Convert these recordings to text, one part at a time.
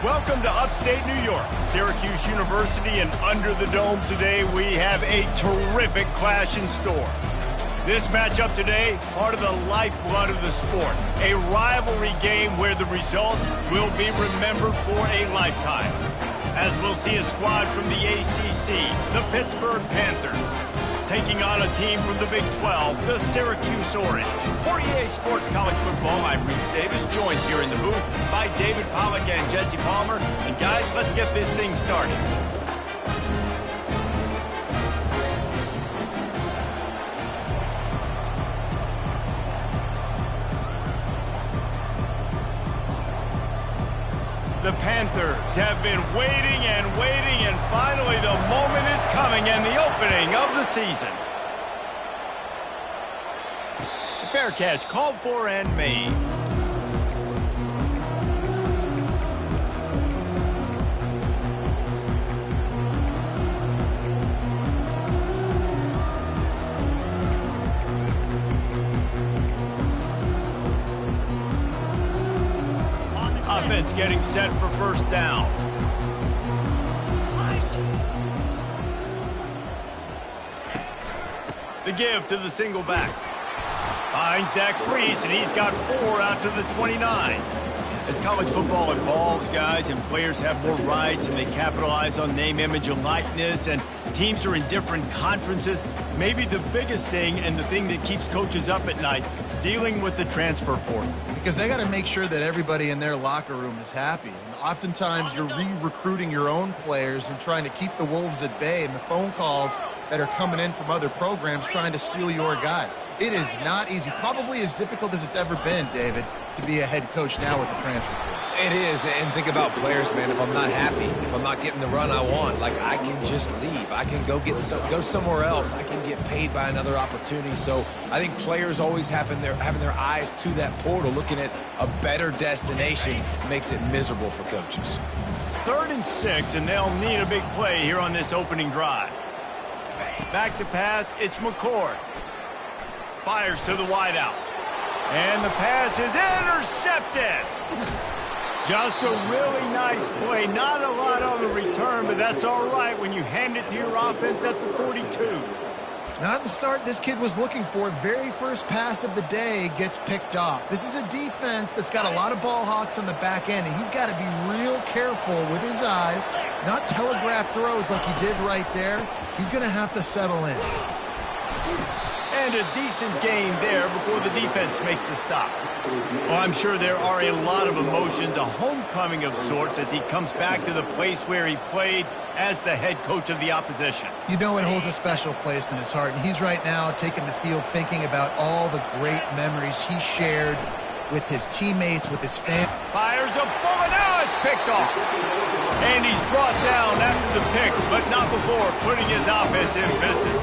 Welcome to upstate New York, Syracuse University, and under the dome today we have a terrific clash in store. This matchup today, part of the lifeblood of the sport, a rivalry game where the results will be remembered for a lifetime. As we'll see a squad from the ACC, the Pittsburgh Panthers, taking on a team from the Big 12, the Syracuse Orange. For EA Sports College Football, I'm Reese Davis, joined here in the booth by David Pollack and Jesse Palmer. And guys, let's get this thing started. The Panthers have been waiting and finally the moment is coming and the opening of the season. Fair catch, called for and made. Offense getting set for first down. The give to the single back. Finds Zach Brees, and he's got 4 out to the 29. As college football evolves, guys, and players have more rights, and they capitalize on name, image, and likeness, and teams are in different conferences, maybe the biggest thing and the thing that keeps coaches up at night, dealing with the transfer portal. Because they got to make sure that everybody in their locker room is happy. And oftentimes you're re-recruiting your own players and trying to keep the wolves at bay, and the phone calls that are coming in from other programs trying to steal your guys. It is not easy. Probably as difficult as it's ever been, David, to be a head coach now with the transfer portal. It is, and think about players, man. If I'm not happy, if I'm not getting the run I want, like, I can just leave. I can go somewhere else. I can get paid by another opportunity. So I think players always having their eyes to that portal, looking at a better destination, makes it miserable for coaches. 3rd and 6, and they'll need a big play here on this opening drive. Back to pass, it's McCord. Fires to the wideout. And the pass is intercepted. Just a really nice play. Not a lot on the return, but that's all right when you hand it to your offense at the 42. Not the start this kid was looking for. Very first pass of the day gets picked off. This is a defense that's got a lot of ball hawks on the back end, and he's got to be real careful with his eyes, not telegraph throws like he did right there. He's going to have to settle in. And a decent gain there before the defense makes the stop. Well, I'm sure there are a lot of emotions, a homecoming of sorts as he comes back to the place where he played as the head coach of the opposition. You know it holds a special place in his heart, and he's right now taking the field thinking about all the great memories he shared with his teammates, with his family. Fires a bullet, now it's picked off. And he's brought down after the pick, but not before putting his offense in business.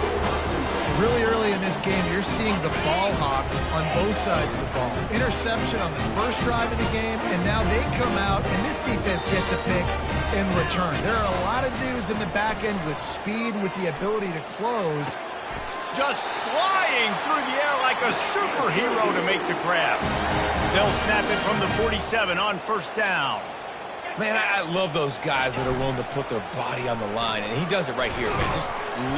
Really early in this game, you're seeing the ball hawks on both sides of the ball. Interception on the first drive of the game, and now they come out, and this defense gets a pick in return. There are a lot of dudes in the back end with speed and with the ability to close. Just flying through the air like a superhero to make the grab. They'll snap it from the 47 on first down. Man, I love those guys that are willing to put their body on the line, and he does it right here, man. Just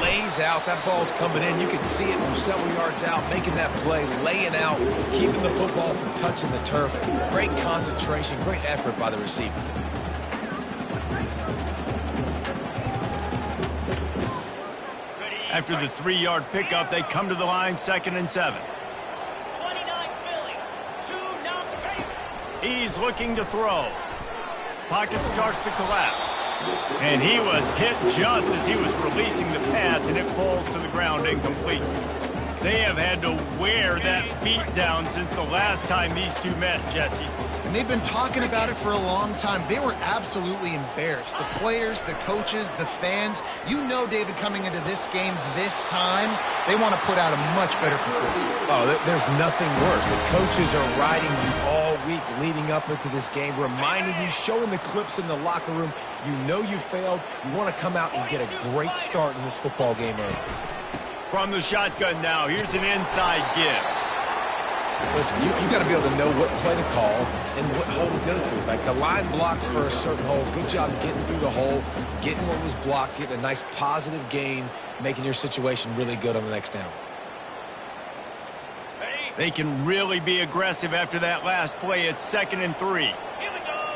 lays out. That ball's coming in. You can see it from several yards out, making that play, laying out, keeping the football from touching the turf. Great concentration, great effort by the receiver. After the 3-yard pickup, they come to the line, 2nd and 7. He's looking to throw. Pocket starts to collapse. And he was hit just as he was releasing the pass, and it falls to the ground incomplete. They have had to wear that beat down since the last time these two met, Jesse. And they've been talking about it for a long time. They were absolutely embarrassed. The players, the coaches, the fans. You know, David, coming into this game this time, they want to put out a much better performance. Oh, there's nothing worse. The coaches are riding you all week leading up into this game, reminding you, showing the clips in the locker room. You know you failed. You want to come out and get a great start in this football game early. From the shotgun now, here's an inside give. Listen, you got to be able to know what play to call and what hole to go through. Like the line blocks for a certain hole. Good job getting through the hole, getting what was blocked, getting a nice positive gain, making your situation really good on the next down. They can really be aggressive after that last play. It's 2nd and 3. Here we go.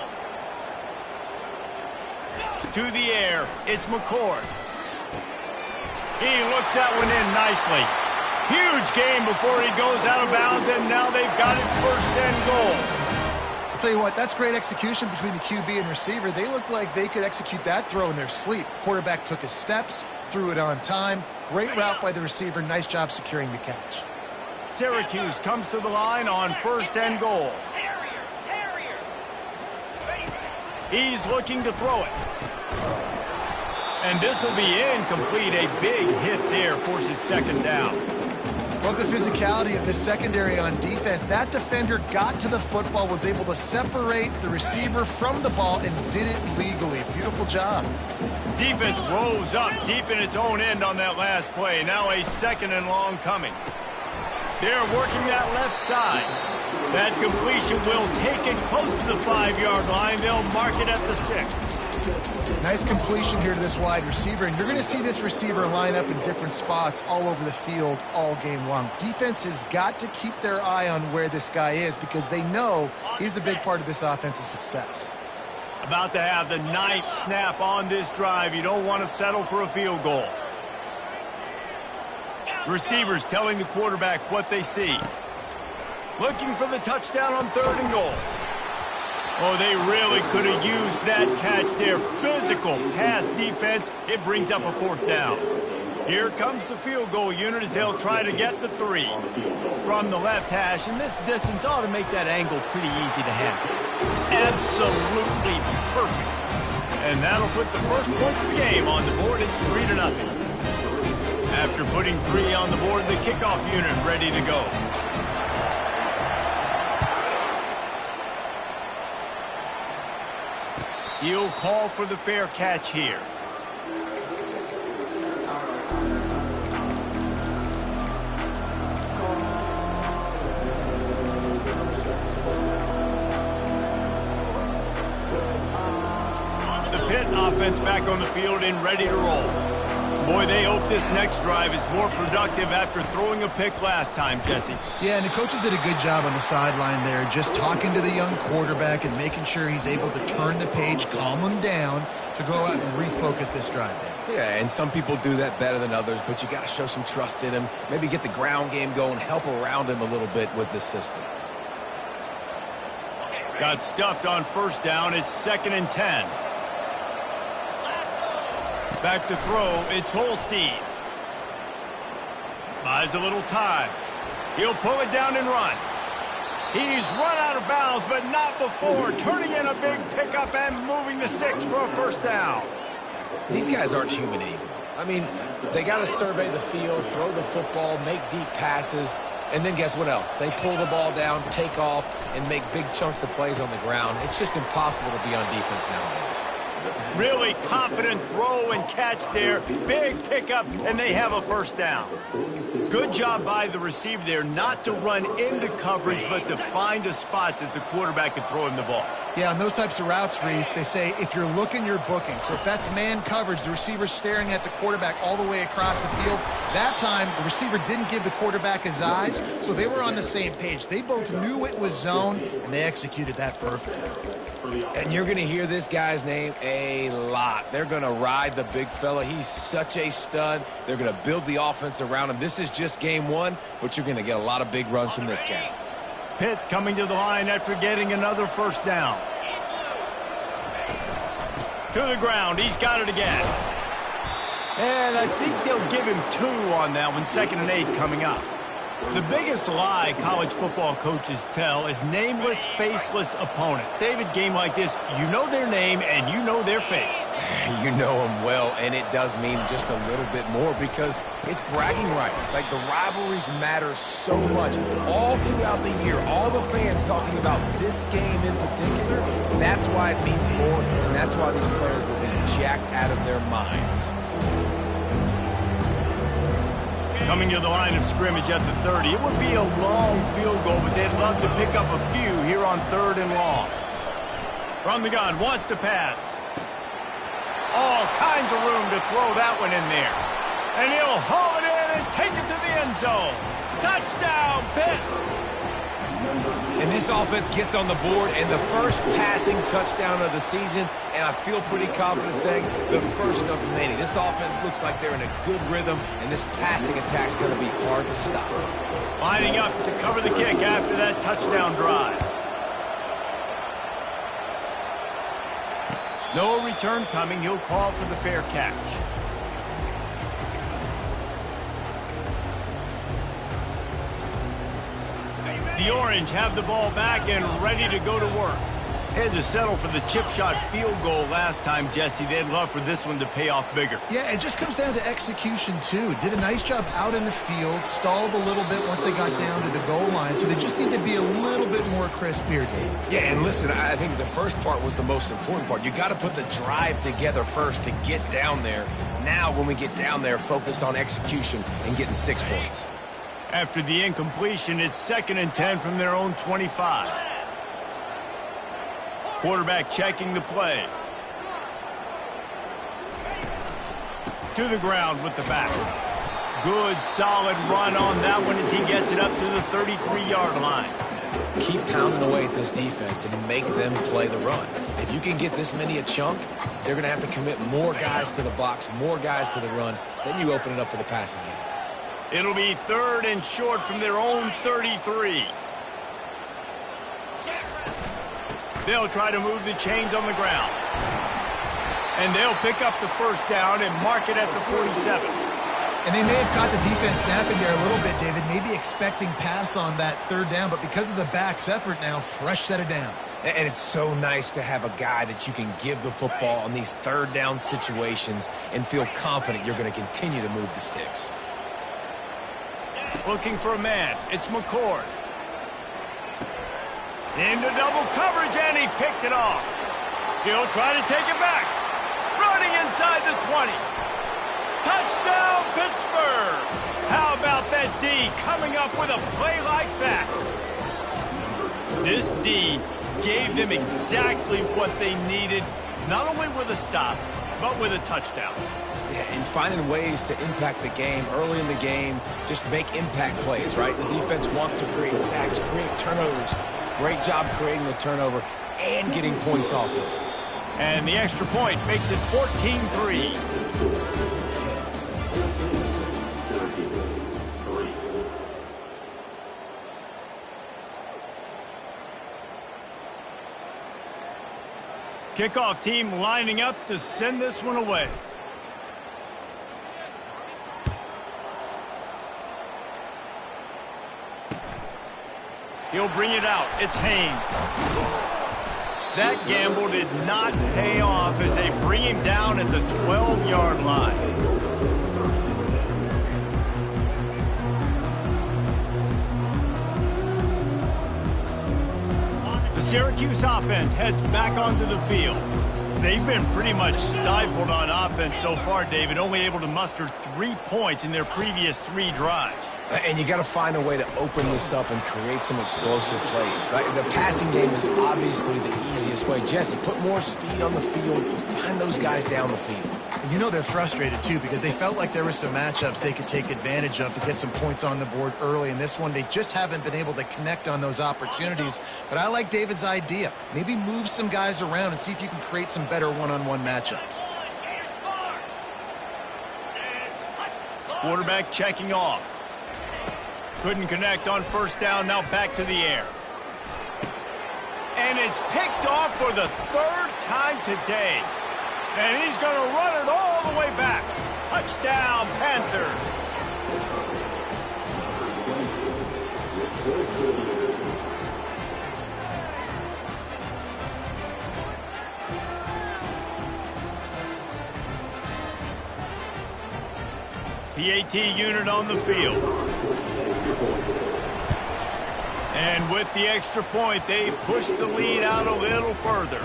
To the air, it's McCord. He looks that one in nicely. Huge gain before he goes out of bounds, and now they've got it 1st and goal. I'll tell you what, that's great execution between the QB and receiver. They look like they could execute that throw in their sleep. Quarterback took his steps, threw it on time. Great route by the receiver. Nice job securing the catch. Syracuse comes to the line on 1st and goal. Terrier. He's looking to throw it. And this will be incomplete. A big hit there forces 2nd down. Love the physicality of this secondary on defense. That defender got to the football, was able to separate the receiver from the ball, and did it legally. Beautiful job. Defense rose up deep in its own end on that last play. Now a 2nd and long coming. They're working that left side. That completion will take it close to the 5-yard line. They'll mark it at the 6. Nice completion here to this wide receiver, and you're going to see this receiver line up in different spots all over the field all game long. Defense has got to keep their eye on where this guy is because they know he's a big part of this offense's success. About to have the 9th snap on this drive. You don't want to settle for a field goal. Receivers telling the quarterback what they see. Looking for the touchdown on 3rd and goal. Oh, they really could have used that catch there. Physical pass defense. It brings up a 4th down. Here comes the field goal unit as they'll try to get the 3. From the left hash, and this distance ought to make that angle pretty easy to handle. Absolutely perfect. And that'll put the first points of the game on the board. It's 3-0. After putting 3 on the board, the kickoff unit ready to go. He'll call for the fair catch here. The Pitt offense back on the field and ready to roll. Boy, they hope this next drive is more productive after throwing a pick last time, Jesse. Yeah, and the coaches did a good job on the sideline there, just talking to the young quarterback and making sure he's able to turn the page, calm him down, to go out and refocus this drive. Yeah, and some people do that better than others, but you got to show some trust in him, maybe get the ground game going, help around him a little bit with this system. Got stuffed on 1st down. It's 2nd and 10. Back to throw, it's Holstein. Buys a little time. He'll pull it down and run. He's run out of bounds, but not before turning in a big pickup and moving the sticks for a 1st down. These guys aren't human anymore. I mean, they got to survey the field, throw the football, make deep passes, and then guess what else? They pull the ball down, take off, and make big chunks of plays on the ground. It's just impossible to be on defense nowadays. Really confident throw and catch there. Big pickup, and they have a 1st down. Good job by the receiver there not to run into coverage, but to find a spot that the quarterback can throw him the ball. Yeah, on those types of routes, Reese, they say if you're looking, you're booking. So if that's man coverage, the receiver's staring at the quarterback all the way across the field. That time, the receiver didn't give the quarterback his eyes, so they were on the same page. They both knew it was zone, and they executed that perfectly. And you're going to hear this guy's name a lot. They're going to ride the big fella. He's such a stud. They're going to build the offense around him. This is just game 1, but you're going to get a lot of big runs from this guy. Pitt coming to the line after getting another 1st down. To the ground. He's got it again. And I think they'll give him 2 on that one. 2nd and 8 coming up. The biggest lie college football coaches tell is nameless, faceless opponent. David, game like this, you know their name and you know their face. You know them well, and it does mean just a little bit more because it's bragging rights. Like, the rivalries matter so much all throughout the year. All the fans talking about this game in particular, that's why it means more, and that's why these players will be jacked out of their minds. Coming to the line of scrimmage at the 30. It would be a long field goal, but they'd love to pick up a few here on 3rd and long. From the gun, wants to pass. All kinds of room to throw that one in there. And he'll haul it in and take it to the end zone. Touchdown, Pitt! And this offense gets on the board, and the first passing touchdown of the season, and I feel pretty confident saying the first of many. This offense looks like they're in a good rhythm, and this passing attack's going to be hard to stop. Lining up to cover the kick after that touchdown drive. No return coming. He'll call for the fair catch. The Orange have the ball back and ready to go to work. Had to settle for the chip shot field goal last time, Jesse. They'd love for this one to pay off bigger. Yeah, it just comes down to execution, too. Did a nice job out in the field, stalled a little bit once they got down to the goal line, so they just need to be a little bit more crisp here, Dave. Yeah, and listen, I think the first part was the most important part. You got to put the drive together first to get down there. Now, when we get down there, focus on execution and getting 6 points. After the incompletion, it's 2nd and 10 from their own 25. Quarterback checking the play. To the ground with the back. Good, solid run on that one as he gets it up to the 33-yard line. Keep pounding away at this defense and make them play the run. If you can get this many a chunk, they're going to have to commit more guys to the box, more guys to the run. Then you open it up for the passing game. It'll be 3rd and short from their own 33. They'll try to move the chains on the ground. And they'll pick up the first down and mark it at the 47. And they may have caught the defense snapping there a little bit, David, maybe expecting pass on that 3rd down, but because of the back's effort now, fresh set of downs. And it's so nice to have a guy that you can give the football on these 3rd down situations and feel confident you're going to continue to move the sticks. Looking for a man. It's McCord. Into double coverage, and he picked it off. He'll try to take it back. Running inside the 20. Touchdown, Pittsburgh! How about that D coming up with a play like that? This D gave them exactly what they needed, not only with a stop, but with a touchdown. Yeah, and finding ways to impact the game early in the game, just make impact plays, right? The defense wants to create sacks, create turnovers. Great job creating the turnover and getting points off of it. And the extra point makes it 14-3. Kickoff team lining up to send this one away. He'll bring it out. It's Haynes. That gamble did not pay off as they bring him down at the 12-yard line. The Syracuse offense heads back onto the field. They've been pretty much stifled on offense so far, David, only able to muster 3 points in their previous 3 drives. And you got to find a way to open this up and create some explosive plays. The passing game is obviously the easiest way. Jesse, put more speed on the field. Find those guys down the field. You know they're frustrated, too, because they felt like there were some matchups they could take advantage of to get some points on the board early. In this one, they just haven't been able to connect on those opportunities. But I like David's idea. Maybe move some guys around and see if you can create some better one-on-one matchups. Quarterback checking off. Couldn't connect on first down, now back to the air. And it's picked off for the 3rd time today. And he's going to run it all the way back. Touchdown, Panthers. PAT unit on the field. And with the extra point, they push the lead out a little further.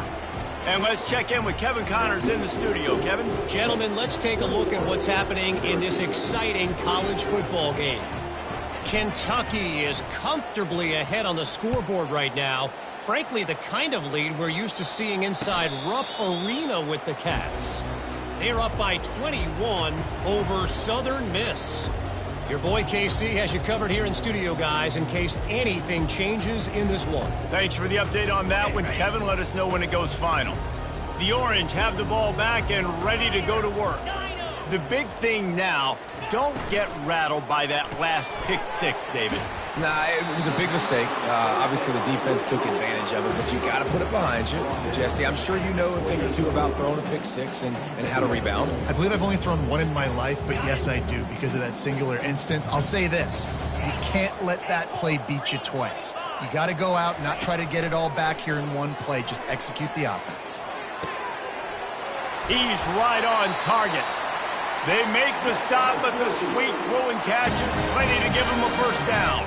And let's check in with Kevin Connors in the studio. Kevin? Gentlemen, let's take a look at what's happening in this exciting college football game. Kentucky is comfortably ahead on the scoreboard right now. Frankly, the kind of lead we're used to seeing inside Rupp Arena with the Cats. They're up by 21 over Southern Miss. Your boy KC has you covered here in studio, guys, in case anything changes in this one. Thanks for the update on that one, Kevin. Let us know when it goes final. The Orange have the ball back and ready to go to work. The big thing now, don't get rattled by that last pick six, David. Nah, it was a big mistake. Obviously, the defense took advantage of it, but you got to put it behind you. Jesse, I'm sure you know a thing or two about throwing a pick six and how to rebound. I believe I've only thrown one in my life, but yes, I do because of that singular instance. I'll say this. You can't let that play beat you twice. You got to go out and not try to get it all back here in one play. Just execute the offense. He's right on target. They make the stop, but the sweet throwing catch is plenty to give him a first down.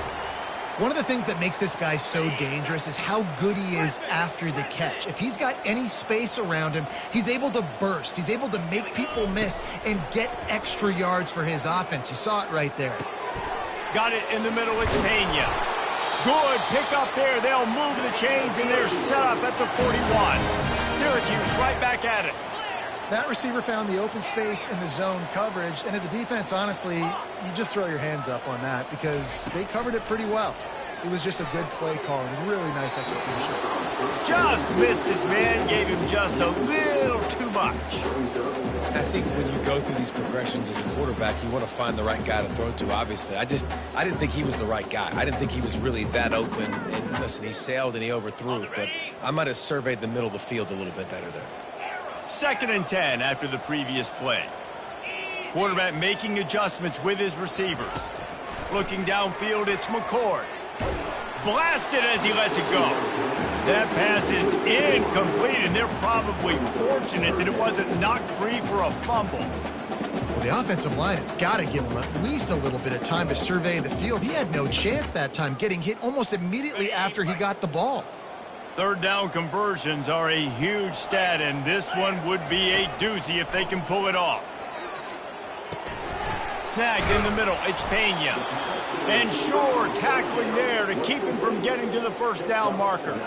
One of the things that makes this guy so dangerous is how good he is after the catch. If he's got any space around him, he's able to burst. He's able to make people miss and get extra yards for his offense. You saw it right there. Got it in the middle. It's Pena. Good pick up there. They'll move the chains, and they're set up at the 41. Syracuse right back at it. That receiver found the open space in the zone coverage, and as a defense, honestly, you just throw your hands up on that because they covered it pretty well. It was just a good play call and really nice execution. Just missed his man, gave him just a little too much. I think when you go through these progressions as a quarterback, you want to find the right guy to throw to, obviously. I didn't think he was the right guy. I didn't think he was really that open. And listen, he sailed and he overthrew it, but I might have surveyed the middle of the field a little bit better there. 2nd and 10 after the previous play. Quarterback making adjustments with his receivers. Looking downfield, it's McCord. Blasted as he lets it go. That pass is incomplete, and they're probably fortunate that it wasn't knocked free for a fumble. Well, the offensive line has got to give him at least a little bit of time to survey the field. He had no chance that time, getting hit almost immediately after he got the ball. 3rd down conversions are a huge stat, and this one would be a doozy if they can pull it off. Snagged in the middle, it's Pena. And sure, tackling there to keep him from getting to the first down marker.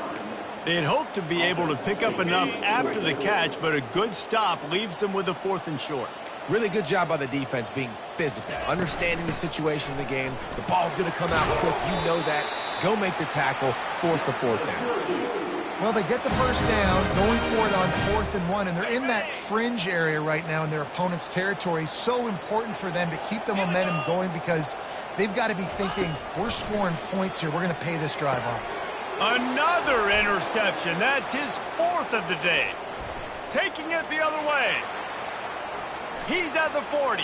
They'd hoped to be able to pick up enough after the catch, but a good stop leaves them with a 4th and short. Really good job by the defense being physical, understanding the situation in the game. The ball's going to come out quick. You know that. Go make the tackle, force the 4th down. Well, they get the first down, going for it on 4th and 1, and they're in that fringe area right now in their opponent's territory. So important for them to keep the momentum going because they've got to be thinking, we're scoring points here. We're going to pay this drive off. Another interception. That's his 4th of the day. Taking it the other way. He's at the 40.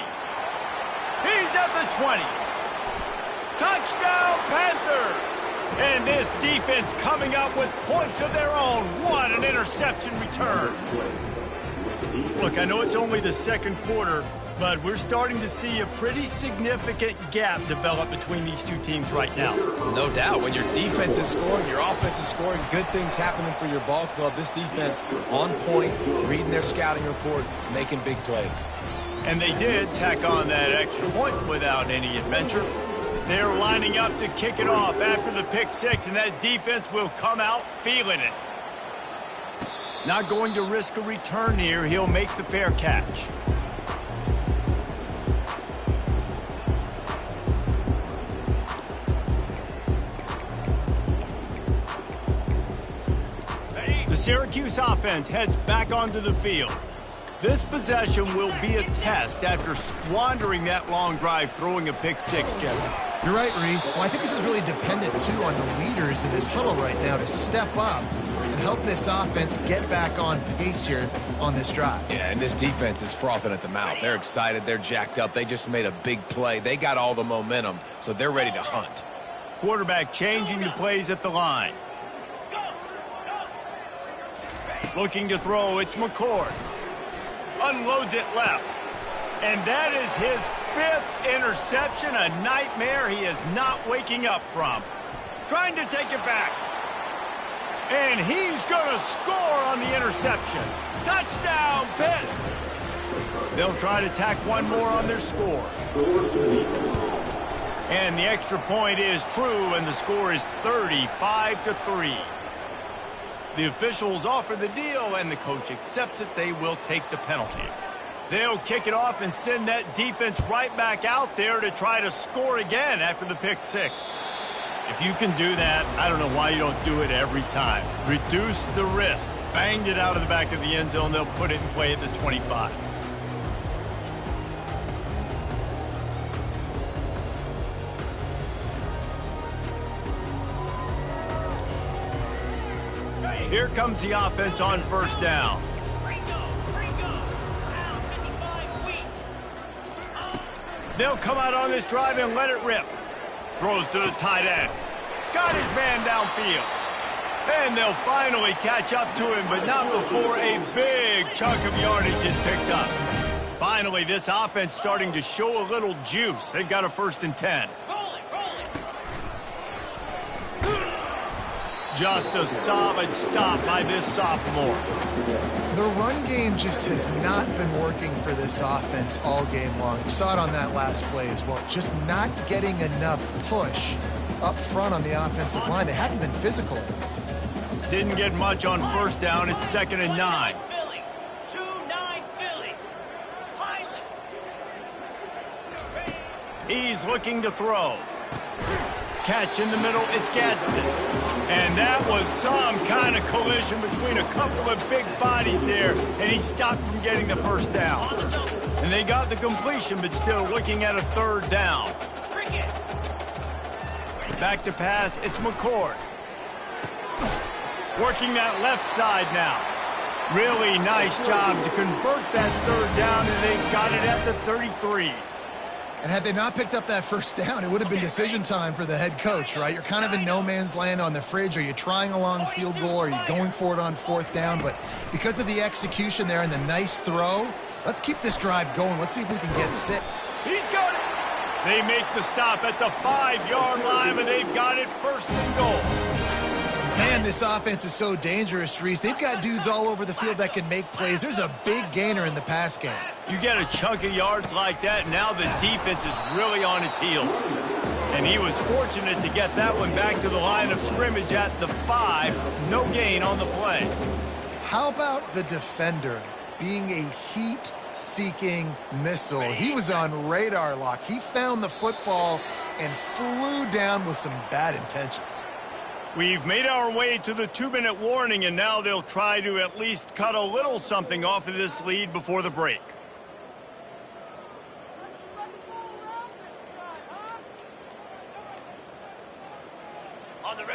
He's at the 20. Touchdown, Panthers! And this defense coming up with points of their own. What an interception return. Look, I know it's only the 2nd quarter, but we're starting to see a pretty significant gap develop between these two teams right now. No doubt. When your defense is scoring, your offense is scoring, good things happening for your ball club. This defense on point, reading their scouting report, making big plays. And they did tack on that extra point without any adventure. They're lining up to kick it off after the pick six, and that defense will come out feeling it. Not going to risk a return here. He'll make the fair catch. The Syracuse offense heads back onto the field. This possession will be a test after squandering that long drive throwing a pick six, Jesse. You're right, Reese. Well, I think this is really dependent, too, on the leaders in this huddle right now to step up and help this offense get back on pace here on this drive. Yeah, and this defense is frothing at the mouth. They're excited. They're jacked up. They just made a big play. They got all the momentum, so they're ready to hunt. Quarterback changing the plays at the line. Looking to throw, it's McCord. Unloads it left. And that is his 5th interception, a nightmare he is not waking up from. Trying to take it back. And he's going to score on the interception. Touchdown, Pitt! They'll try to tack one more on their score. And the extra point is true, and the score is 35-3. The officials offer the deal, and the coach accepts it. They will take the penalty. They'll kick it off and send that defense right back out there to try to score again after the pick six. If you can do that, I don't know why you don't do it every time. Reduce the risk. Banged it out of the back of the end zone. They'll put it in play at the 25. Here comes the offense on first down. They'll come out on this drive and let it rip. Throws to the tight end. Got his man downfield. And they'll finally catch up to him, but not before a big chunk of yardage is picked up. Finally, this offense starting to show a little juice. They've got a 1st and 10. Just a solid stop by this sophomore. The run game just has not been working for this offense all game long. You saw it on that last play as well. Just not getting enough push up front on the offensive line. They haven't been physical. Didn't get much on first down. It's 2nd and 9. He's looking to throw. Catch in the middle, it's Gadsden. And that was some kind of collision between a couple of big bodies there, and he stopped from getting the first down. And they got the completion, but still looking at a 3rd down. Back to pass, it's McCord. Working that left side now. Really nice job to convert that 3rd down, and they've got it at the 33. And had they not picked up that first down, it would have been decision time for the head coach, right? You're kind of in no man's land on the fridge. Are you trying a long field goal? Are you going for it on 4th down? But because of the execution there and the nice throw, let's keep this drive going. Let's see if we can get set. He's got it. They make the stop at the 5-yard line, and they've got it 1st and goal. Man, this offense is so dangerous, Reese. They've got dudes all over the field that can make plays. There's a big gainer in the pass game. You get a chunk of yards like that, now the defense is really on its heels. And he was fortunate to get that one back to the line of scrimmage at the 5. No gain on the play. How about the defender being a heat-seeking missile? He was on radar lock. He found the football and flew down with some bad intentions. We've made our way to the 2-minute warning, and now they'll try to at least cut a little something off of this lead before the break.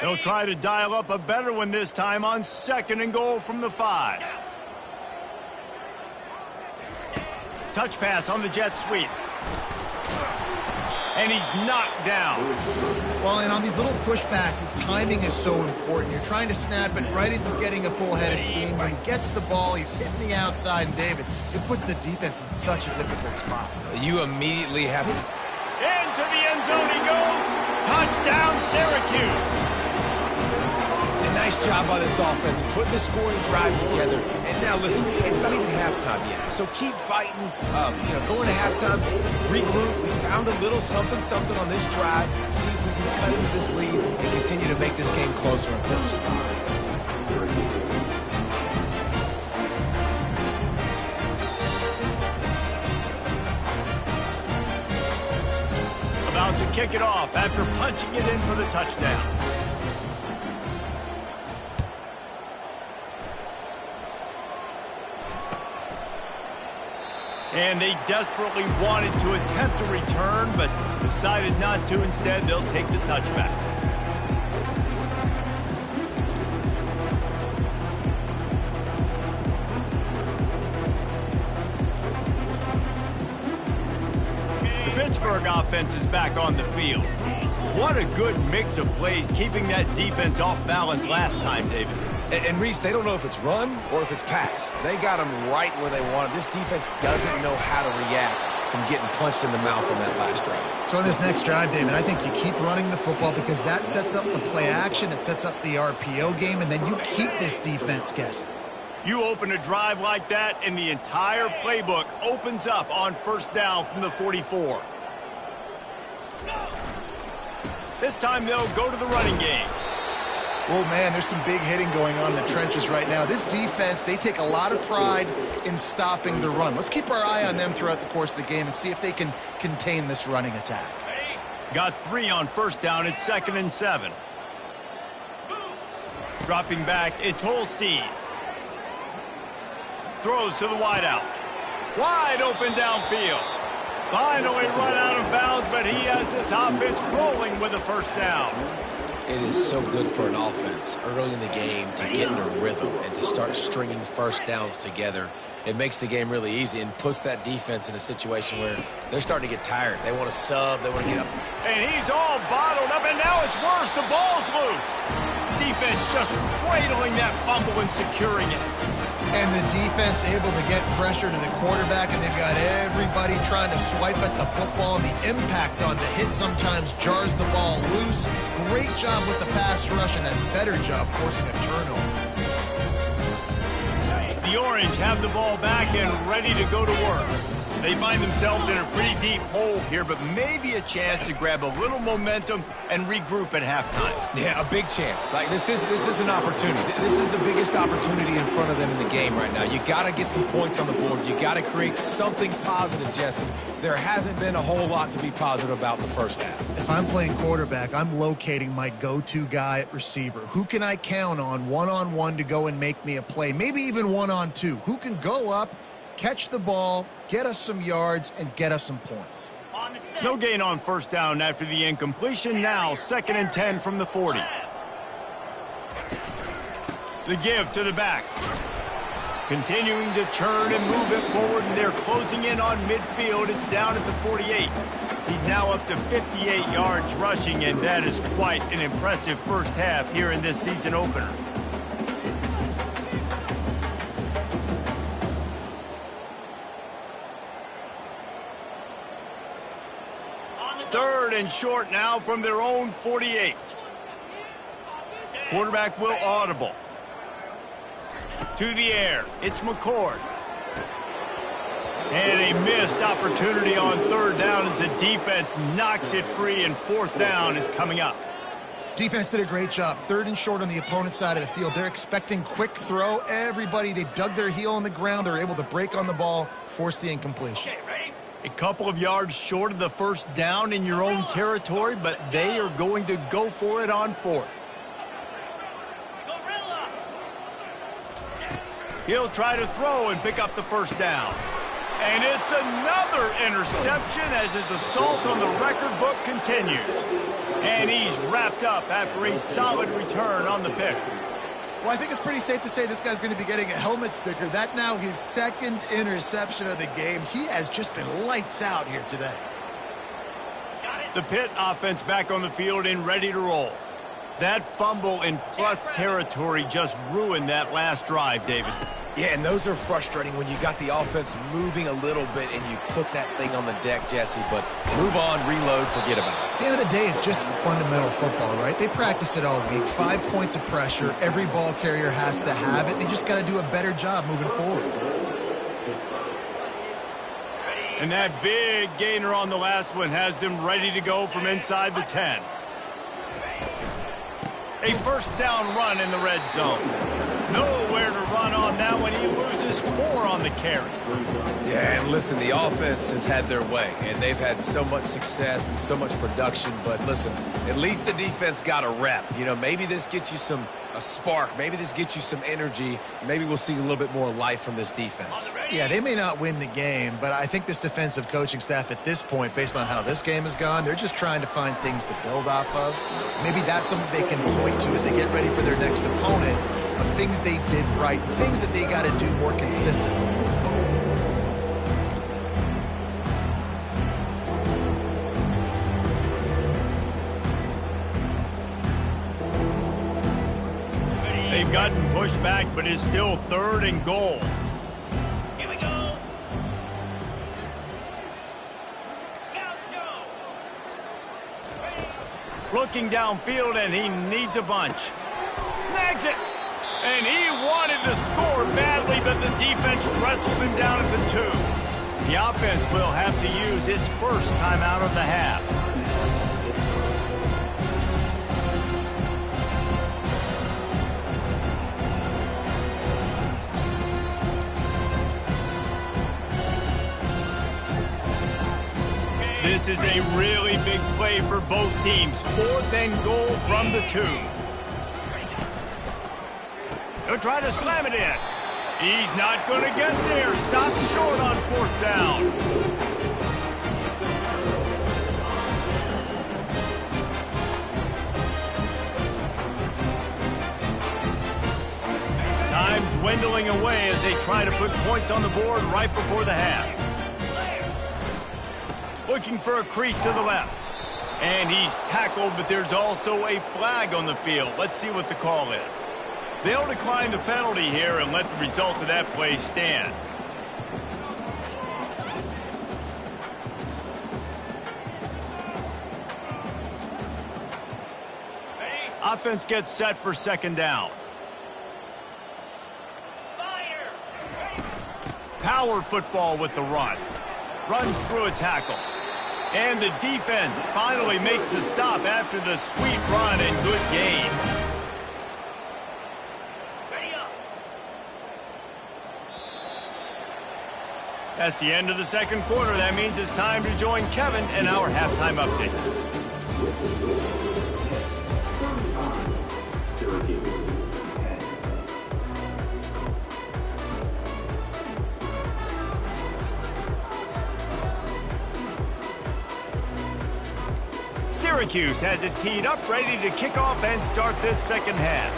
They'll try to dial up a better one this time on 2nd and goal from the 5. Touch pass on the jet sweep. And he's knocked down. Well, and on these little push passes, timing is so important. You're trying to snap it right as he's getting a full head of steam. When he gets the ball, he's hitting the outside, and David, it puts the defense in such a difficult spot. You immediately have to... Into the end zone he goes. Touchdown, Syracuse. Nice job by this offense, putting the scoring drive together. And now, listen, it's not even halftime yet. So keep fighting, going to halftime, regroup. We found a little something on this drive. See if we can cut into this lead and continue to make this game closer and closer. About to kick it off after punching it in for the touchdown. And they desperately wanted to attempt a return, but decided not to. Instead, they'll take the touchback. The Pittsburgh offense is back on the field. What a good mix of plays, keeping that defense off balance last time, David. And Reese, they don't know if it's run or if it's pass. They got them right where they want it. This defense doesn't know how to react from getting punched in the mouth on that last drive. So in this next drive, David, I think you keep running the football because that sets up the play action, it sets up the RPO game, and then you keep this defense guessing. You open a drive like that, and the entire playbook opens up on first down from the 44. This time they'll go to the running game. Oh, man, there's some big hitting going on in the trenches right now. This defense, they take a lot of pride in stopping the run. Let's keep our eye on them throughout the course of the game and see if they can contain this running attack. Got 3 on first down. It's 2nd and 7. Dropping back, it's Holstein. Throws to the wideout. Wide open downfield. Finally run out of bounds, but he has this offense rolling with a first down. It is so good for an offense early in the game to get in a rhythm and to start stringing first downs together. It makes the game really easy and puts that defense in a situation where they're starting to get tired. They want to sub. They want to get up. And he's all bottled up, and now it's worse. The ball's loose. Defense just cradling that fumble and securing it. And the defense able to get pressure to the quarterback, and they've got everybody trying to swipe at the football, and the impact on the hit sometimes jars the ball loose. Great job with the pass rush, and a better job forcing a turnover. The Orange have the ball back and ready to go to work. They find themselves in a pretty deep hole here, but maybe a chance to grab a little momentum and regroup at halftime. Yeah, a big chance. Like this is an opportunity. This is the biggest opportunity in front of them in the game right now. You got to get some points on the board. You got to create something positive, Jesse. There hasn't been a whole lot to be positive about in the first half. If I'm playing quarterback, I'm locating my go-to guy at receiver. Who can I count on one-on-one to go and make me a play? Maybe even one-on-two. Who can go up, catch the ball, get us some yards, and get us some points. No gain on first down after the incompletion. Now 2nd and 10 from the 40. The give to the back. Continuing to churn and move it forward, and they're closing in on midfield. It's down at the 48. He's now up to 58 yards rushing, and that is quite an impressive first half here in this season opener. Third and short now from their own 48. Quarterback will audible. To the air, it's McCord. And a missed opportunity on third down as the defense knocks it free, and fourth down is coming up. Defense did a great job. 3rd and short on the opponent's side of the field. They're expecting quick throw. Everybody, they dug their heel on the ground. They're able to break on the ball, force the incompletion. A couple of yards short of the first down in your own territory, but they are going to go for it on 4th. He'll try to throw and pick up the first down. And it's another interception as his assault on the record book continues. And he's wrapped up after a solid return on the pick. Well, I think it's pretty safe to say this guy's going to be getting a helmet sticker. That now his 2nd interception of the game. He has just been lights out here today. The Pitt offense back on the field and ready to roll. That fumble in plus territory just ruined that last drive, David. Yeah, and those are frustrating when you got the offense moving a little bit and you put that thing on the deck, Jesse, but move on, reload, forget about it. At the end of the day, it's just fundamental football, right? They practice it all week. 5 points of pressure. Every ball carrier has to have it. They just got to do a better job moving forward. And that big gainer on the last one has them ready to go from inside the 10. A first down run in the red zone. Nowhere to run on that one. He loses 4 on the carry. Yeah, and listen, the offense has had their way, and they've had so much success and so much production. But listen, at least the defense got a rep. You know, maybe this gets you a spark. Maybe this gets you some energy. Maybe we'll see a little bit more life from this defense. Yeah, they may not win the game, but I think this defensive coaching staff at this point, based on how this game has gone, they're just trying to find things to build off of. Maybe that's something they can point to as they get ready for their next opponent, of things they did right, things that they got to do more consistently. They've gotten pushed back, but it's still 3rd and goal. Here we go. Looking downfield, and he needs a bunch. Snags it. And he wanted to score badly, but the defense wrestles him down at the 2. The offense will have to use its first timeout of the half. This is a really big play for both teams. 4th and goal from the 2. He'll try to slam it in. He's not going to get there. Stopped short on 4th down. Time dwindling away as they try to put points on the board right before the half. Looking for a crease to the left. And he's tackled, but there's also a flag on the field. Let's see what the call is. They'll decline the penalty here and let the result of that play stand. Offense gets set for 2nd down. Power football with the run. Runs through a tackle. And the defense finally makes a stop after the sweet run and good gain. That's the end of the 2nd quarter. That means it's time to join Kevin in our halftime update. Syracuse has it teed up, ready to kick off and start this 2nd half.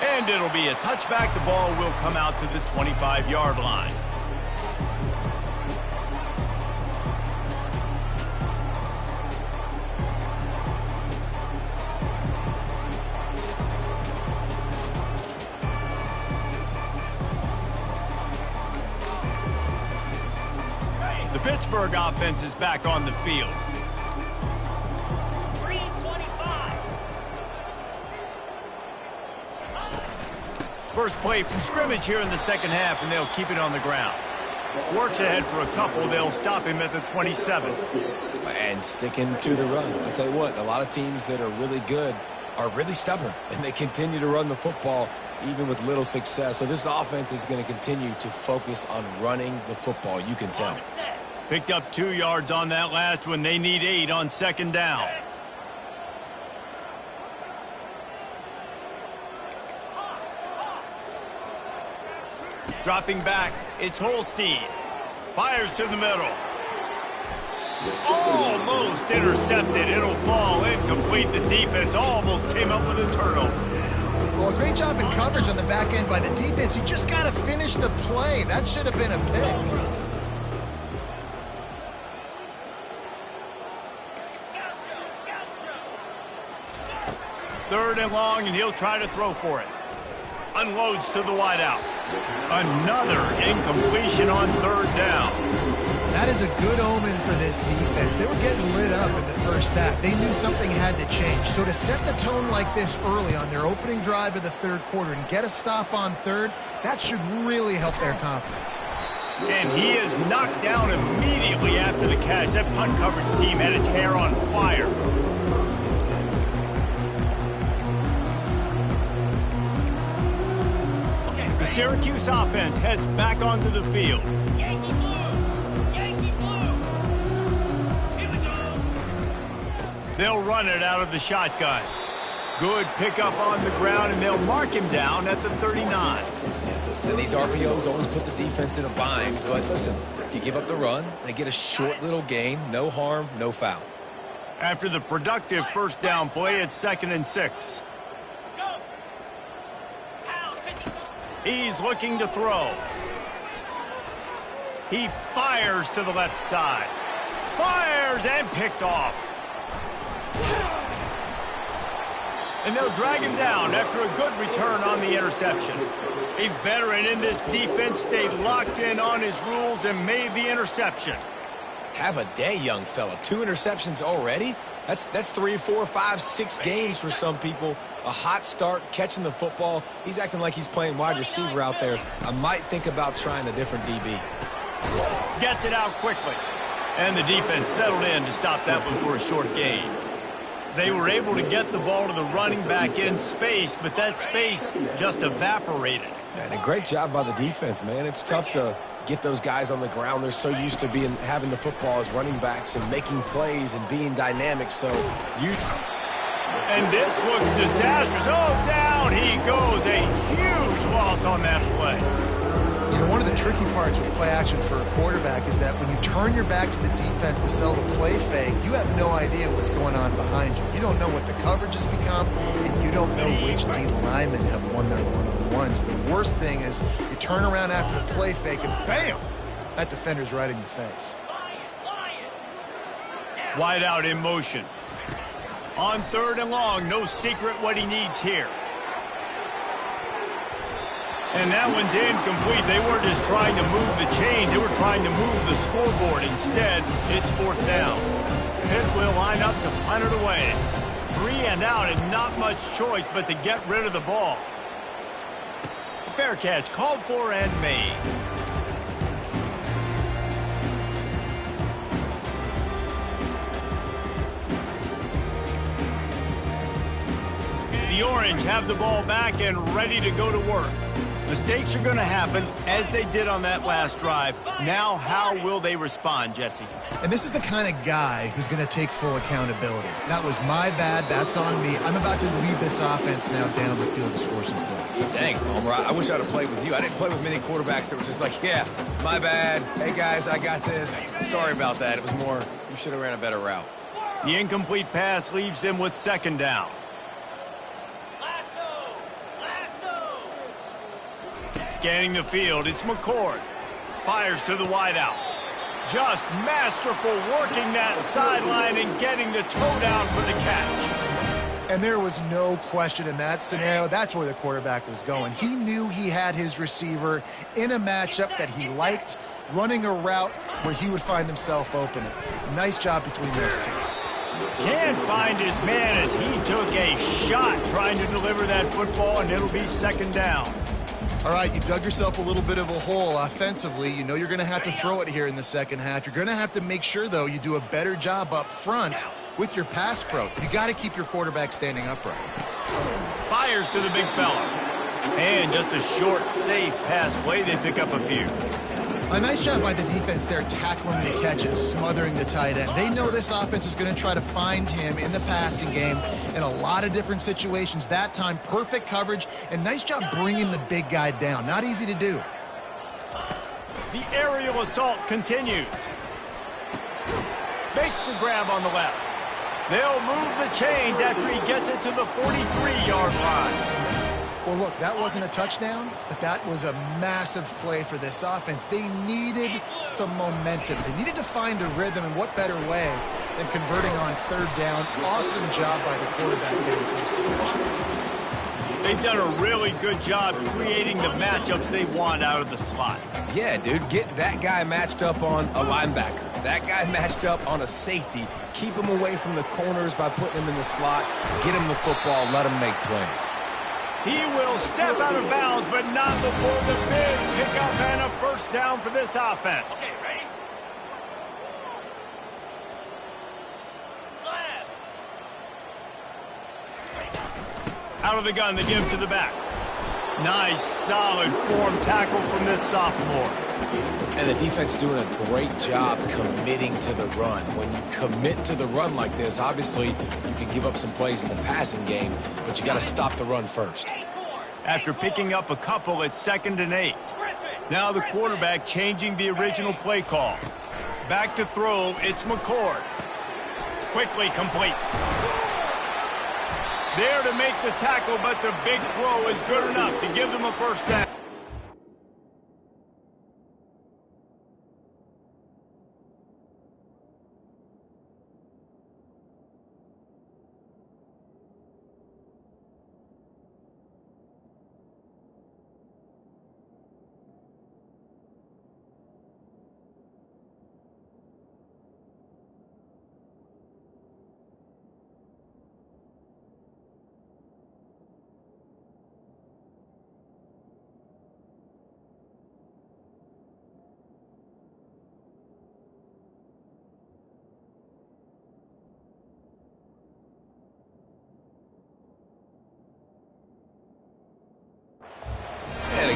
And it'll be a touchback. The ball will come out to the 25-yard line. The Pittsburgh offense is back on the field. 3:25. First play from scrimmage here in the 2nd half, and they'll keep it on the ground. Works ahead for a couple. They'll stop him at the 27. And sticking to the run. I'll tell you what, a lot of teams that are really good are really stubborn, and they continue to run the football even with little success. So this offense is going to continue to focus on running the football. You can tell. Picked up 2 yards on that last one. They need 8 on 2nd down. Dropping back, it's Holstein. Fires to the middle. Almost intercepted. It'll fall incomplete. The defense almost came up with a turnover. Well, a great job in coverage on the back end by the defense. You just got to finish the play. That should have been a pick. 3rd and long, and he'll try to throw for it. Unloads to the wideout. Another incompletion on 3rd down. That is a good omen for this defense. They were getting lit up in the first half. They knew something had to change. So to set the tone like this early on their opening drive of the 3rd quarter and get a stop on 3rd, that should really help their confidence. And he is knocked down immediately after the catch. That punt coverage team had its hair on fire. The Syracuse offense heads back onto the field. Yankee blue! Yankee blue! Here we go! They'll run it out of the shotgun. Good pickup on the ground, and they'll mark him down at the 39. And these RPOs always put the defense in a bind. But listen, you give up the run, they get a short little gain, no harm, no foul. After the productive first down play, it's 2nd and 6. He's looking to throw. He fires to the left side. Fires and picked off. And they'll drag him down after a good return on the interception. A veteran in this defense stayed locked in on his rules and made the interception. Have a day, young fella. 2 interceptions already? That's 3, 4, 5, 6 games for some people. A hot start, catching the football. He's acting like he's playing wide receiver out there. I might think about trying a different DB. Gets it out quickly. And the defense settled in to stop that one for a short gain. They were able to get the ball to the running back in space, but that space just evaporated. And a great job by the defense, man. It's tough to get those guys on the ground. They're so used to having the football as running backs and making plays and being dynamic. So And this looks disastrous. Oh, down he goes. A huge loss on that play. You know, one of the tricky parts with play action for a quarterback is that when you turn your back to the defense to sell the play fake, you have no idea what's going on behind you. You don't know what the coverage has become, and you don't know which D linemen have won their one-on-ones. The worst thing is you turn around after the play fake, and bam! That defender's right in your face. Wide out in motion. On 3rd and long, no secret what he needs here. And that one's incomplete. They weren't just trying to move the chains. They were trying to move the scoreboard. Instead, it's 4th down. Pitt will line up to punt it away. 3 and out and not much choice but to get rid of the ball. Fair catch called for and made. The Orange have the ball back and ready to go to work. Mistakes are going to happen, as they did on that last drive. Now, how will they respond, Jesse? And this is the kind of guy who's going to take full accountability. That was my bad. That's on me. I'm about to lead this offense now down the field to score some points. Dang, Homer, I wish I'd have played with you. I didn't play with many quarterbacks that were just like, yeah, my bad. Hey, guys, I got this. Sorry about that. It was more, you should have ran a better route. The incomplete pass leaves them with 2nd down. Scanning the field, it's McCord. Fires to the wideout. Just masterful working that sideline and getting the toe down for the catch. And there was no question in that scenario. That's where the quarterback was going. He knew he had his receiver in a matchup that he liked, running a route where he would find himself open. Nice job between those two. Can't find his man as he took a shot trying to deliver that football, and it'll be 2nd down. All right, you dug yourself a little bit of a hole offensively. You know you're going to have to throw it here in the 2nd half. You're going to have to make sure, though, you do a better job up front with your pass pro. You got to keep your quarterback standing upright. Fires to the big fella. And just a short, safe pass play. They pick up a few. A nice job by the defense there, tackling the catch and smothering the tight end. They know this offense is going to try to find him in the passing game in a lot of different situations. That time, perfect coverage, and nice job bringing the big guy down. Not easy to do. The aerial assault continues. Makes the grab on the left. They'll move the chains after he gets it to the 43-yard line. Well, look, that wasn't a touchdown, but that was a massive play for this offense. They needed some momentum. They needed to find a rhythm, and what better way than converting on 3rd down. Awesome job by the quarterback getting first position. They've done a really good job creating the matchups they want out of the slot. Yeah, dude, get that guy matched up on a linebacker. That guy matched up on a safety. Keep him away from the corners by putting him in the slot. Get him the football. Let him make plays. He will step out of bounds, but not before the big pickup and a 1st down for this offense. Okay, ready? Slab. Out of the gun, they give to the back. Nice, solid form tackle from this sophomore. And the defense doing a great job committing to the run. When you commit to the run like this, obviously you can give up some plays in the passing game, but you got to stop the run first. After picking up a couple, it's 2nd and 8. Now the quarterback changing the original play call. Back to throw, it's McCord. Quickly complete. There to make the tackle, but the big throw is good enough to give them a 1st down.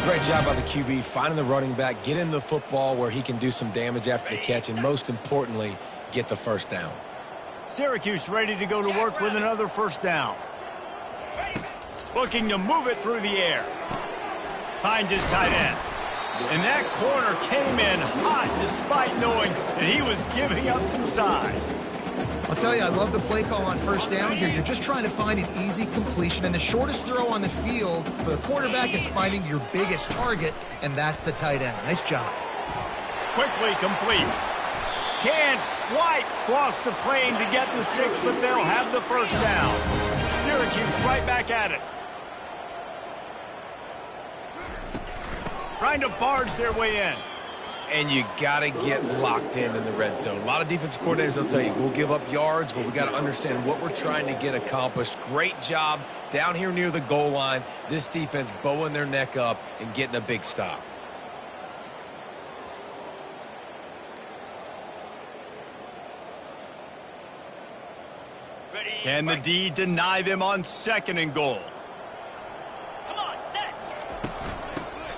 Great job by the QB, finding the running back, getting the football where he can do some damage after the catch, and most importantly, get the first down. Syracuse ready to go to work with another first down. Looking to move it through the air. Finds his tight end. And that corner came in hot despite knowing that he was giving up some size. I'll tell you, I love the play call on first down here. You're just trying to find an easy completion, and the shortest throw on the field for the quarterback is finding your biggest target, and that's the tight end. Nice job. Quickly complete. Can't quite cross the plane to get the 6, but they'll have the first down. Syracuse right back at it. Trying to barge their way in. And you got to get locked in the red zone. A lot of defensive coordinators, they'll tell you, we'll give up yards, but we got to understand what we're trying to get accomplished. Great job down here near the goal line. This defense bowing their neck up and getting a big stop. Can the D deny them on 2nd and goal? Come on, set.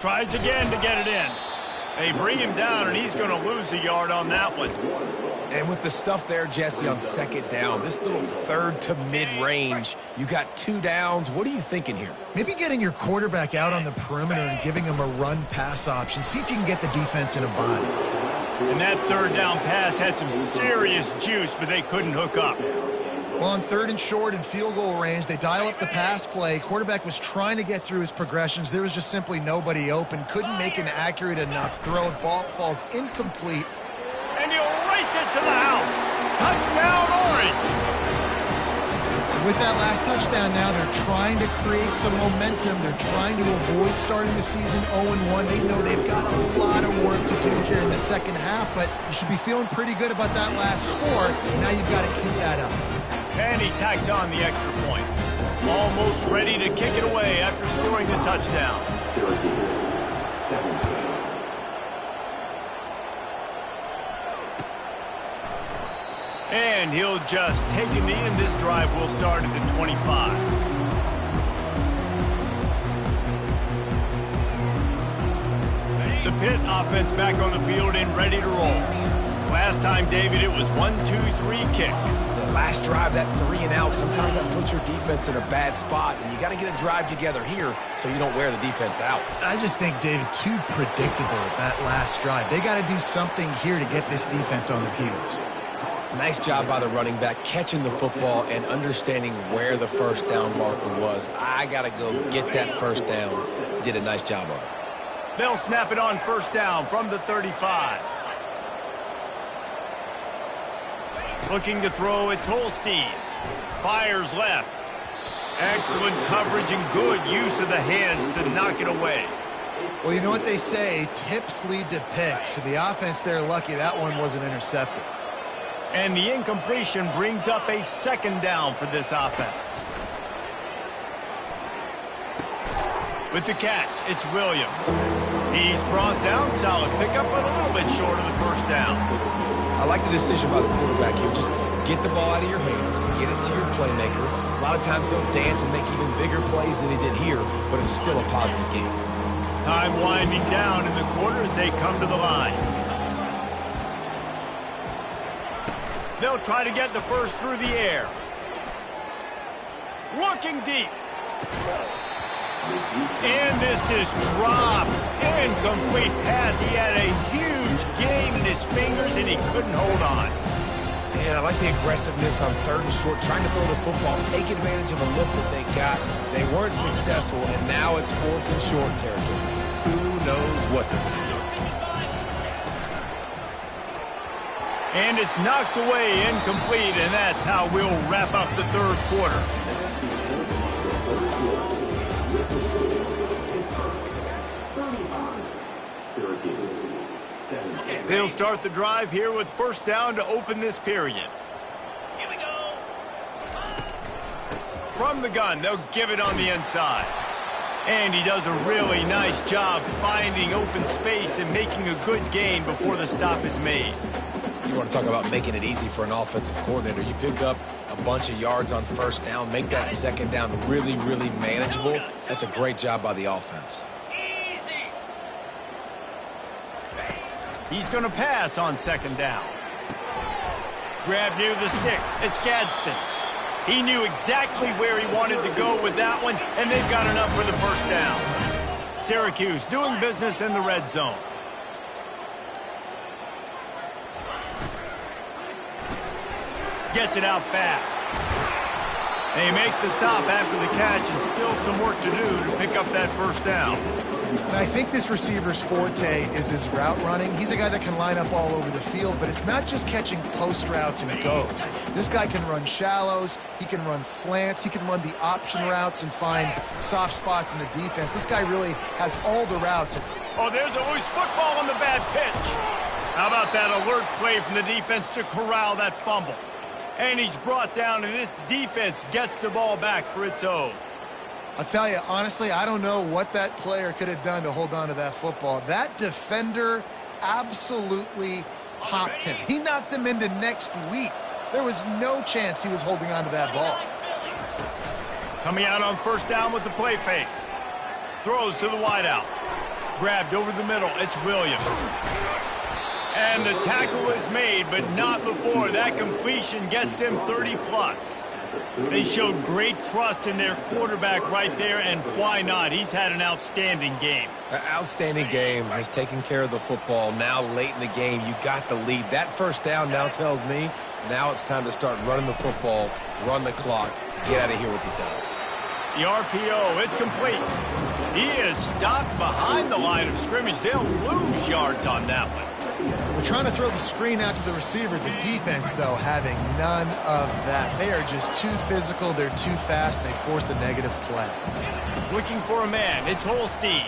Tries again to get it in. They bring him down, and he's going to lose a yard on that one. And with the stuff there, Jesse, on 2nd down, this little 3rd to mid-range, you got 2 downs. What are you thinking here? Maybe getting your quarterback out on the perimeter and giving him a run-pass option. See if you can get the defense in a bind. And that 3rd down pass had some serious juice, but they couldn't hook up. Well, on 3rd and short and field goal range, they dial up the pass play. Quarterback was trying to get through his progressions. There was just simply nobody open. Couldn't make an accurate enough throw. Ball falls incomplete. And he'll race it to the house. Touchdown, Orange. With that last touchdown now, they're trying to create some momentum. They're trying to avoid starting the season 0-1. They know they've got a lot of work to do here in the second half, but you should be feeling pretty good about that last score. Now you've got to keep that up. And he tacks on the extra point. Almost ready to kick it away after scoring the touchdown. And he'll just take a knee, and this drive will start at the 25. The Pitt offense back on the field and ready to roll. Last time, David, it was 1-2-3 kick. The last drive, that 3 and out, sometimes that puts your defense in a bad spot, and you got to get a drive together here so you don't wear the defense out. I just think, David, too predictable at that last drive. They got to do something here to get this defense on their heels. Nice job by the running back, catching the football and understanding where the first down marker was. I got to go get that first down. He did a nice job of it. They'll snap it on first down from the 35. Looking to throw, it's Holstein. Fires left. Excellent coverage and good use of the hands to knock it away. Well, you know what they say, tips lead to picks. So the offense, they're lucky that one wasn't intercepted. And the incompletion brings up a 2nd down for this offense. With the catch, it's Williams. He's brought down, solid pickup, but a little bit short of the first down. I like the decision by the quarterback here. Just get the ball out of your hands, get it to your playmaker. A lot of times he'll dance and make even bigger plays than he did here, but it was still a positive game. Time winding down in the quarter as they come to the line. They'll try to get the first through the air. Looking deep. And this is dropped. Incomplete pass. He had a huge gain in his fingers, and he couldn't hold on. And I like the aggressiveness on 3rd and short, trying to throw the football, take advantage of a look that they got. They weren't successful, and now it's 4th and short territory. Who knows what they're going to do? And it's knocked away, incomplete, and that's how we'll wrap up the 3rd quarter. They'll start the drive here with first down to open this period. Here we go. From the gun, they'll give it on the inside. And he does a really nice job finding open space and making a good gain before the stop is made. You want to talk about making it easy for an offensive coordinator. You pick up a bunch of yards on first down, make that 2nd down really, really manageable. That's a great job by the offense. Easy. He's going to pass on second down. Grab near the sticks. It's Gadsden. He knew exactly where he wanted to go with that one, and they've got enough for the first down. Syracuse doing business in the red zone. Gets it out fast. They make the stop after the catch, and still some work to do to pick up that first down. And I think this receiver's forte is his route running. He's a guy that can line up all over the field, but it's not just catching post routes and goes. This guy can run shallows, he can run slants, he can run the option routes and find soft spots in the defense. This guy really has all the routes. Oh, there's a loose football on the bad pitch. How about that alert play from the defense to corral that fumble? And he's brought down, and this defense gets the ball back for its own. I'll tell you, honestly, I don't know what that player could have done to hold on to that football. That defender absolutely popped him. He knocked him into next week. There was no chance he was holding on to that ball. Coming out on first down with the play fake. Throws to the wideout. Grabbed over the middle. It's Williams. And the tackle is made, but not before. That completion gets them 30-plus. They showed great trust in their quarterback right there, and why not? He's had an outstanding game. An outstanding game. He's taking care of the football. Now late in the game, you got the lead. That first down now tells me now it's time to start running the football, run the clock, get out of here with the dub. The RPO, it's complete. He is stopped behind the line of scrimmage. They'll lose yards on that one. We're trying to throw the screen out to the receiver. The defense, though, having none of that. They are just too physical. They're too fast. They force a negative play. Looking for a man. It's Holstein.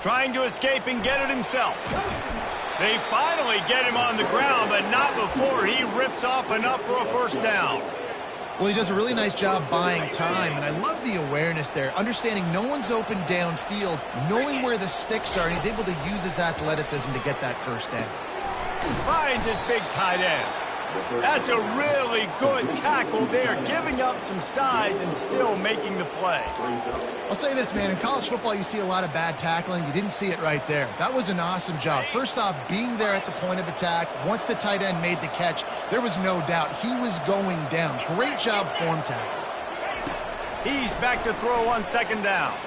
Trying to escape and get it himself. They finally get him on the ground, but not before he rips off enough for a first down. Well, he does a really nice job buying time, and I love the awareness there, understanding no one's open downfield, knowing where the sticks are, and he's able to use his athleticism to get that first down. Finds his big tight end. That's a really good tackle there, giving up some size and still making the play. I'll say this, man, in college football you see a lot of bad tackling. You didn't see it right there. That was an awesome job. First off, being there at the point of attack. Once the tight end made the catch, there was no doubt he was going down. Great job form tackle. He's back to throw on second down.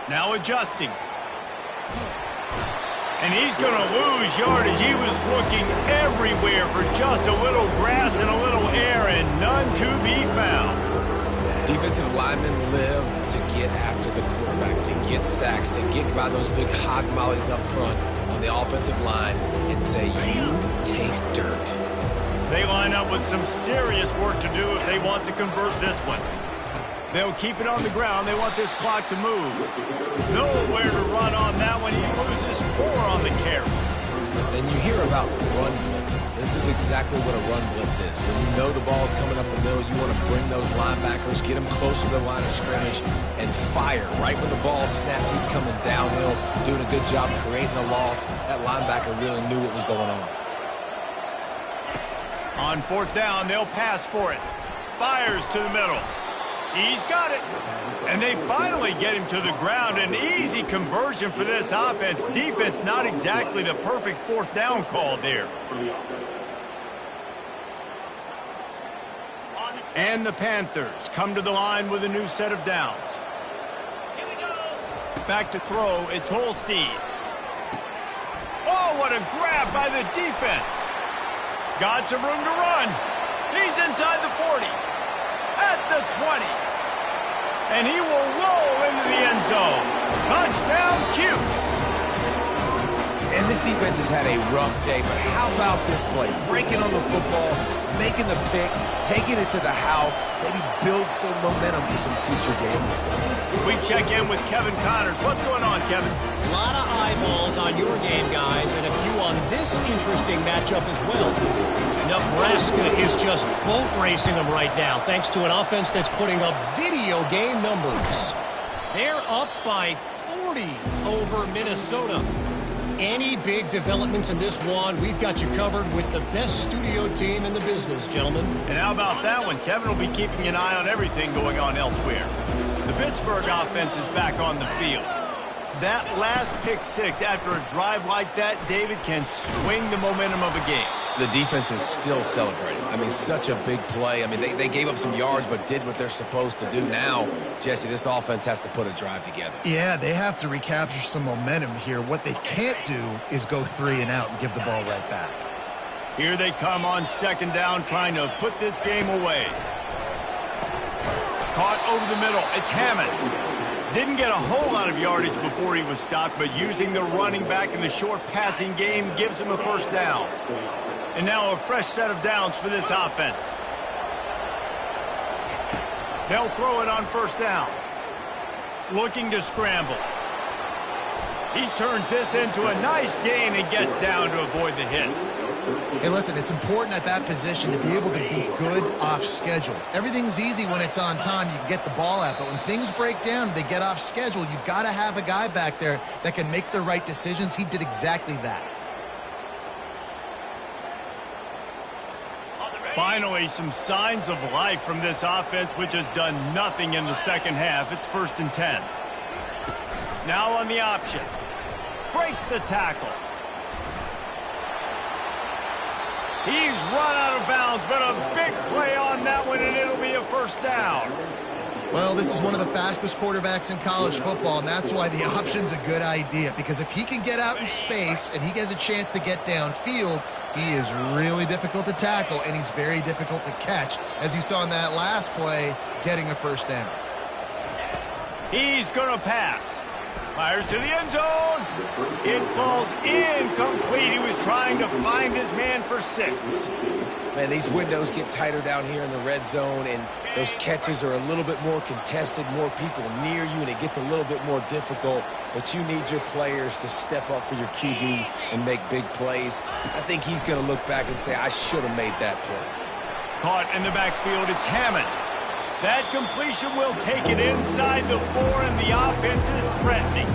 Now adjusting. And he's going to lose yardage. He was looking everywhere for just a little grass and a little air, and none to be found. Defensive linemen live to get after the quarterback, to get sacks, to get by those big hog mollies up front on the offensive line and say, you taste dirt. They line up with some serious work to do if they want to convert this one. They'll keep it on the ground. They want this clock to move. Nowhere to run on that one. He loses 4 on the carry. And you hear about run blitzes. This is exactly what a run blitz is. When you know the ball's coming up the middle, you want to bring those linebackers, get them closer to the line of scrimmage, and fire. Right when the ball snapped, he's coming downhill, doing a good job creating the loss. That linebacker really knew what was going on. On fourth down, they'll pass for it. Fires to the middle. He's got it. And they finally get him to the ground. An easy conversion for this offense. Defense not exactly the perfect fourth down call there. And the Panthers come to the line with a new set of downs. Back to throw. It's Holstein. Oh, what a grab by the defense. Got some room to run. He's inside the 40. At the 20. And he will roll into the end zone. Touchdown, Cuse. And this defense has had a rough day, but how about this play? Breaking on the football, making the pick, taking it to the house, maybe build some momentum for some future games. We check in with Kevin Connors. What's going on, Kevin? A lot of eyeballs on your game, guys, and a few on this interesting matchup as well. Nebraska is just boat racing them right now, thanks to an offense that's putting up video game numbers. They're up by 40 over Minnesota. Any big developments in this one, we've got you covered with the best studio team in the business, gentlemen. And how about that one? Kevin will be keeping an eye on everything going on elsewhere. The Pittsburgh offense is back on the field. That last pick six after a drive like that, David, can swing the momentum of a game. The defense is still celebrating. I mean, such a big play. I mean, they gave up some yards but did what they're supposed to do. Now, Jesse, this offense has to put a drive together. Yeah, they have to recapture some momentum here. What they can't do is go 3 and out and give the ball right back. Here they come on second down, trying to put this game away. Caught over the middle. It's Hammond. Didn't get a whole lot of yardage before he was stopped, but using the running back in the short passing game gives him a first down. And now a fresh set of downs for this offense. They'll throw it on first down. Looking to scramble. He turns this into a nice gain and gets down to avoid the hit. Hey, listen, it's important at that position to be able to be good off schedule. Everything's easy when it's on time. You can get the ball out. But when things break down, they get off schedule. You've got to have a guy back there that can make the right decisions. He did exactly that. Finally, some signs of life from this offense, which has done nothing in the second half. It's 1st and 10. Now on the option. Breaks the tackle. He's run out of bounds, but a big play on that one, and it'll be a first down. Well, this is one of the fastest quarterbacks in college football, and that's why the option's a good idea. Because if he can get out in space and he gets a chance to get downfield, he is really difficult to tackle, and he's very difficult to catch. As you saw in that last play, getting a first down. He's going to pass. Fires to the end zone. It falls incomplete. He was trying to find his man for 6. Man, these windows get tighter down here in the red zone, and those catches are a little bit more contested, more people near you, and it gets a little bit more difficult. But you need your players to step up for your QB and make big plays. I think he's going to look back and say, I should have made that play. Caught in the backfield, it's Hammond. That completion will take it inside the 4, and the offense is threatening.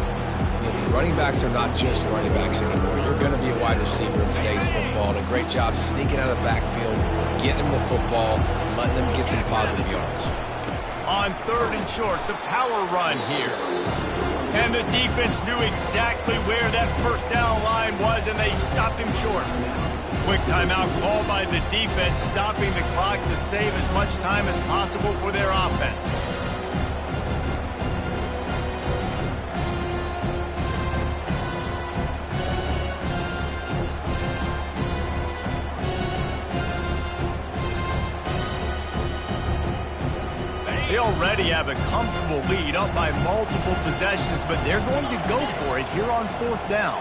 Listen, running backs are not just running backs anymore. You're going to be a wide receiver in today's football, and a great job sneaking out of the backfield, getting them the football, letting them get some positive yards. On 3rd and short, the power run here. And the defense knew exactly where that first down line was, and they stopped him short. Quick timeout called by the defense, stopping the clock to save as much time as possible for their offense. They already have a comfortable lead, up by multiple possessions, but they're going to go for it here on 4th down.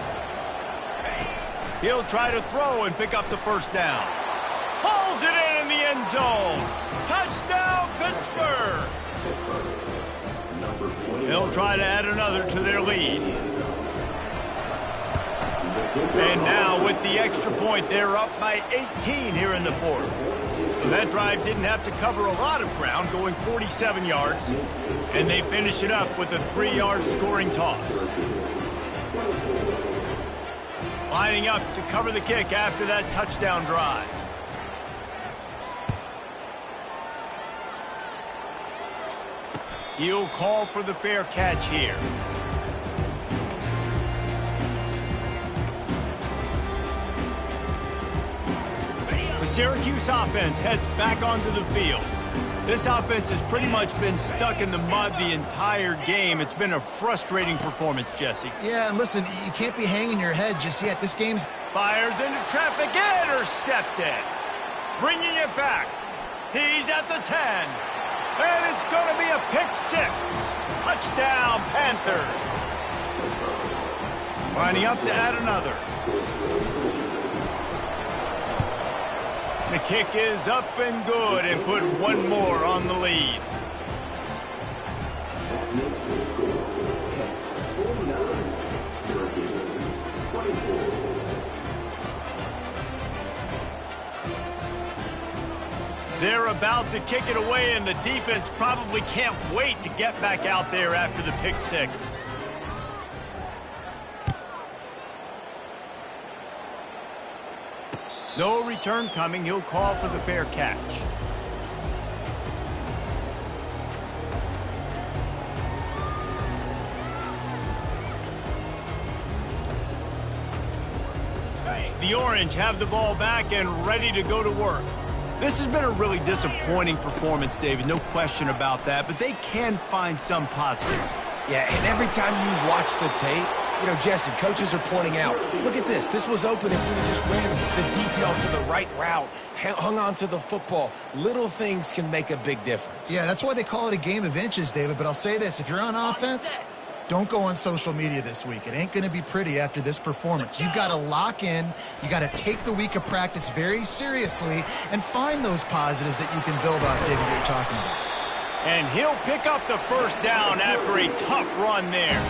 He'll try to throw and pick up the first down. Hauls it in the end zone. Touchdown, Pittsburgh. They'll try to add another to their lead. And now with the extra point, they're up by 18 here in the 4th. So that drive didn't have to cover a lot of ground, going 47 yards. And they finish it up with a 3-yard scoring toss. Lining up to cover the kick after that touchdown drive. He'll call for the fair catch here. The Syracuse offense heads back onto the field. This offense has pretty much been stuck in the mud the entire game. It's been a frustrating performance, Jesse. Yeah, and listen, you can't be hanging your head just yet. This game's... Fires into traffic, intercepted. Bringing it back. He's at the 10. And it's going to be a pick 6. Touchdown, Panthers. Lining up to add another. The kick is up and good, and put one more on the lead. They're about to kick it away, and the defense probably can't wait to get back out there after the pick 6. No return coming. He'll call for the fair catch. The Orange have the ball back and ready to go to work. This has been a really disappointing performance, David, no question about that, but they can find some positives. Yeah, and every time you watch the tape, you know, Jesse, coaches are pointing out, look at this. This was open if we just ran the details to the right route, hung on to the football. Little things can make a big difference. Yeah, that's why they call it a game of inches, David. But I'll say this, if you're on offense, don't go on social media this week. It ain't going to be pretty after this performance. You've got to lock in. You got to take the week of practice very seriously and find those positives that you can build off, David, you're talking about. And he'll pick up the first down after a tough run there.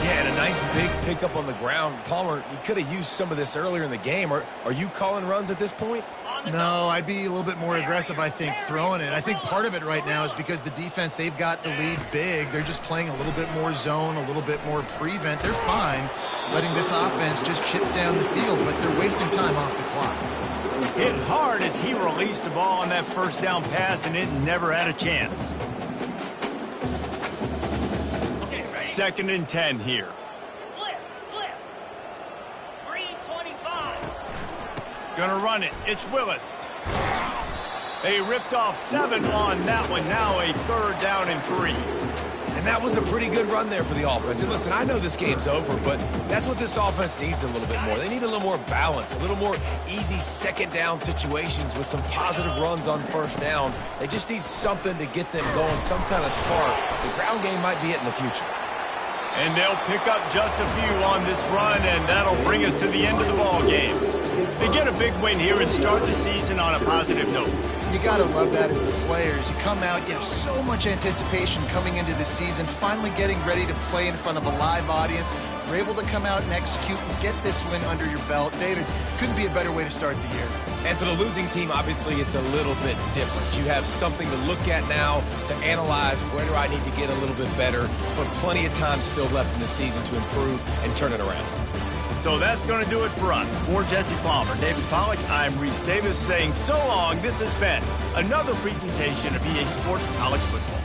Yeah, and a nice big pickup on the ground. Palmer, you could have used some of this earlier in the game. Are you calling runs at this point? No, I'd be a little bit more aggressive, I think, throwing it. I think part of it right now is because the defense, they've got the lead big. They're just playing a little bit more zone, a little bit more prevent. They're fine letting this offense just chip down the field, but they're wasting time off the clock. Hit hard as he released the ball on that first down pass, and it never had a chance. Second and 10 here. Flip. 325. Gonna run it. It's Willis. They ripped off 7 on that one. Now a third down and 3. And that was a pretty good run there for the offense. And listen, I know this game's over, but that's what this offense needs a little bit more. They need a little more balance, a little more easy second down situations with some positive runs on first down. They just need something to get them going, some kind of spark. The ground game might be it in the future. And they'll pick up just a few on this run, and that'll bring us to the end of the ball game. They get a big win here and start the season on a positive note. You got to love that as the players. You come out, you have so much anticipation coming into the season, finally getting ready to play in front of a live audience. You're able to come out and execute and get this win under your belt. David, couldn't be a better way to start the year. And for the losing team, obviously, it's a little bit different. You have something to look at now to analyze where do I need to get a little bit better, but plenty of time still left in the season to improve and turn it around. So that's going to do it for us. For Jesse Palmer, David Pollack, I'm Reese Davis saying so long. This has been another presentation of EA Sports College Football.